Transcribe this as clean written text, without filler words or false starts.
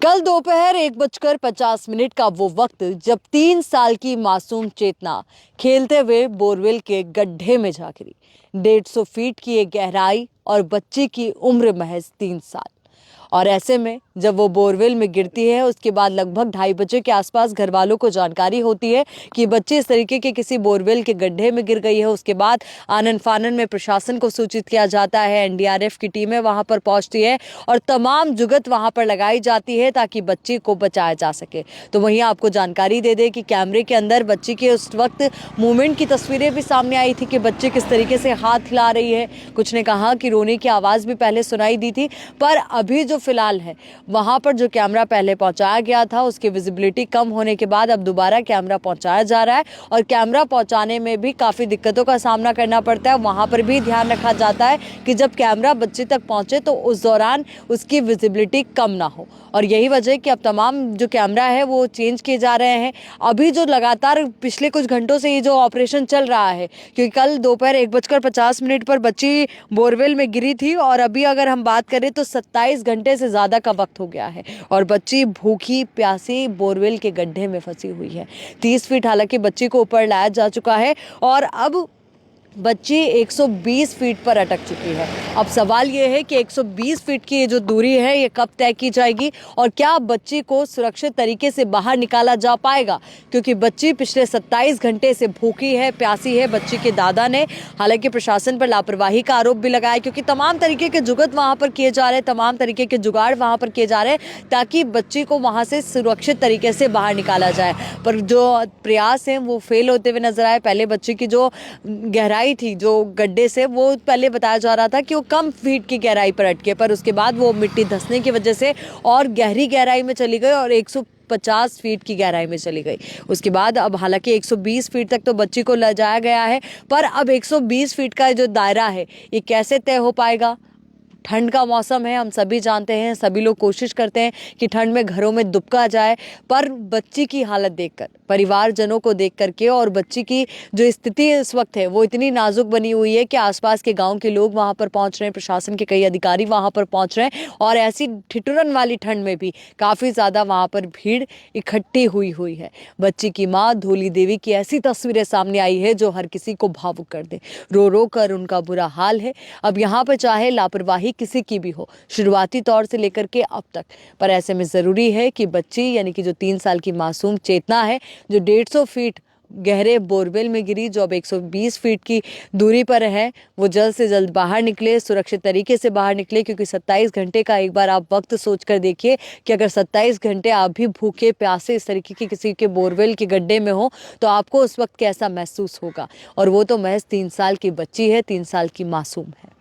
कल दोपहर 1:50 का वो वक्त जब 3 साल की मासूम चेतना खेलते हुए बोरवेल के गड्ढे में जा गिरी। 150 फीट की एक गहराई और बच्ची की उम्र महज 3 साल। और ऐसे में जब वो बोरवेल में गिरती है, उसके बाद लगभग 2:30 के आसपास घर वालों को जानकारी होती है कि बच्ची इस तरीके के किसी बोरवेल के गड्ढे में गिर गई है। उसके बाद आनन फानन में प्रशासन को सूचित किया जाता है, एनडीआरएफ की टीमें वहां पर पहुंचती है और तमाम जुगत वहां पर लगाई जाती है ताकि बच्ची को बचाया जा सके। तो वहीं आपको जानकारी दे दे कि कैमरे के अंदर बच्ची के उस वक्त मूवमेंट की तस्वीरें भी सामने आई थी कि बच्ची किस तरीके से हाथ हिला रही है। कुछ ने कहा कि रोने की आवाज़ भी पहले सुनाई दी थी, पर अभी जो फिलहाल है वहां पर जो कैमरा पहले पहुंचाया गया था उसकी विजिबिलिटी कम होने के बाद अब दोबारा कैमरा पहुंचाया जा रहा है और कैमरा पहुंचाने में भी काफ़ी दिक्कतों का सामना करना पड़ता है। वहां पर भी ध्यान रखा जाता है कि जब कैमरा बच्चे तक पहुंचे तो उस दौरान उसकी विजिबिलिटी कम ना हो, और यही वजह है कि अब तमाम जो कैमरा है वो चेंज किए जा रहे हैं। अभी जो लगातार पिछले कुछ घंटों से ये जो ऑपरेशन चल रहा है, क्योंकि कल दोपहर 1:50 पर बच्ची बोरवेल में गिरी थी और अभी अगर हम बात करें तो 27 घंटे से ज़्यादा का वक्त हो गया है और बच्ची भूखी प्यासी बोरवेल के गड्ढे में फंसी हुई है। 30 फीट हालांकि बच्ची को ऊपर लाया जा चुका है और अब बच्ची 120 फीट पर अटक चुकी है। अब सवाल ये है कि 120 फीट की ये जो दूरी है ये कब तय की जाएगी और क्या बच्ची को सुरक्षित तरीके से बाहर निकाला जा पाएगा, क्योंकि बच्ची पिछले 27 घंटे से भूखी है, प्यासी है। बच्ची के दादा ने हालांकि प्रशासन पर लापरवाही का आरोप भी लगाया, क्योंकि तमाम तरीके के जुगत वहां पर किए जा रहे हैं, तमाम तरीके के जुगाड़ वहां पर किए जा रहे हैं ताकि बच्ची को वहां से सुरक्षित तरीके से बाहर निकाला जाए, पर जो प्रयास हैं वो फेल होते हुए नजर आए। पहले बच्ची की जो गहराई थी जो गड्ढे से, वो पहले बताया जा रहा था कि वो कम फीट की गहराई पर अटके, पर उसके बाद वो मिट्टी धंसने की वजह से और गहरी गहराई में चली गई और 150 फीट की गहराई में चली गई। उसके बाद अब हालांकि 120 फीट तक तो बच्ची को ले जाया गया है, पर अब 120 फीट का जो दायरा है ये कैसे तय हो पाएगा। ठंड का मौसम है, हम सभी जानते हैं, सभी लोग कोशिश करते हैं कि ठंड में घरों में दुबका जाए, पर बच्ची की हालत देखकर, परिवारजनों को देख करके और बच्ची की जो स्थिति इस वक्त है वो इतनी नाजुक बनी हुई है कि आसपास के गांव के लोग वहां पर पहुंच रहे हैं, प्रशासन के कई अधिकारी वहां पर पहुंच रहे हैं और ऐसी ठिठुरन वाली ठंड में भी काफ़ी ज़्यादा वहां पर भीड़ इकट्ठी हुई है। बच्ची की माँ धोली देवी की ऐसी तस्वीरें सामने आई है जो हर किसी को भावुक कर दे। रो रो कर उनका बुरा हाल है। अब यहाँ पर चाहे लापरवाही किसी की भी हो, शुरुआती तौर से लेकर के अब तक, पर ऐसे में ज़रूरी है कि बच्ची यानी कि जो 3 साल की मासूम चेतना है, जो 150 फीट गहरे बोरवेल में गिरी, जो अब 120 फीट की दूरी पर है, वो जल्द से जल्द बाहर निकले, सुरक्षित तरीके से बाहर निकले, क्योंकि 27 घंटे का एक बार आप वक्त सोच कर देखिए कि अगर 27 घंटे आप भी भूखे प्यासे इस तरीके की किसी के बोरवेल के गड्ढे में हो तो आपको उस वक्त कैसा महसूस होगा। और वो तो महज 3 साल की बच्ची है, 3 साल की मासूम है।